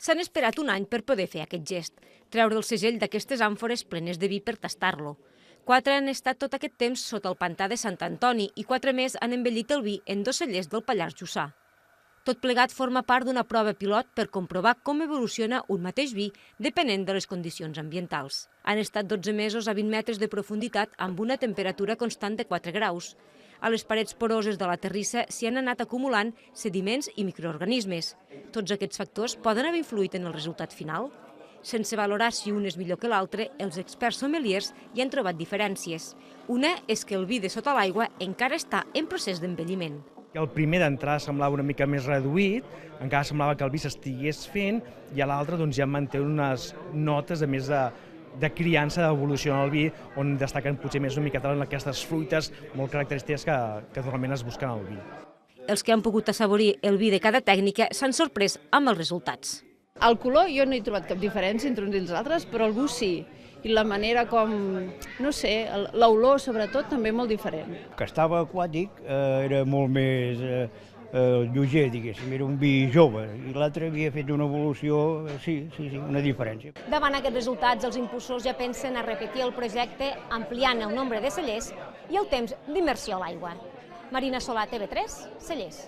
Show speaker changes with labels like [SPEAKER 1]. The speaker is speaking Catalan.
[SPEAKER 1] S'han esperat un any per poder fer aquest gest, treure el segell d'aquestes àmfores plenes de vi per tastar-lo. 4 han estat tot aquest temps sota el pantà de Sant Antoni i 4 més han envellit el vi en 2 cellers del Pallars Jussà. Tot plegat forma part d'una prova pilot per comprovar com evoluciona un mateix vi depenent de les condicions ambientals. Han estat 12 mesos a 20 metres de profunditat amb una temperatura constant de 4 graus. A les parets poroses de la terrissa s'hi han anat acumulant sediments i microorganismes. Tots aquests factors poden haver influït en el resultat final? Sense valorar si un és millor que l'altre, els experts sommeliers hi han trobat diferències. Una és que el vi de sota l'aigua encara està en procés d'envelliment.
[SPEAKER 2] El primer d'entrar semblava una mica més reduït, encara semblava que el vi s'estigués fent, i a l'altre ja manté unes notes de més de criança, d'evolució en el vi, on destaquen potser més una miqueta aquestes fruites molt característiques que normalment es busquen al vi.
[SPEAKER 1] Els que han pogut assaborir el vi de cada tècnica s'han sorprès amb els resultats.
[SPEAKER 3] El color jo no he trobat cap diferència entre uns i els altres, però el gust sí. I la manera com, no sé, l'olor sobretot també molt diferent.
[SPEAKER 4] Que estava aquàtic era molt més lleuger, diguéssim, era un vi jove, i l'altre havia fet una evolució, sí, una diferència.
[SPEAKER 1] Davant aquests resultats, els impulsors ja pensen a repetir el projecte ampliant el nombre de cellers i el temps d'immersió a l'aigua. Marina Solà, TV3, Cellers.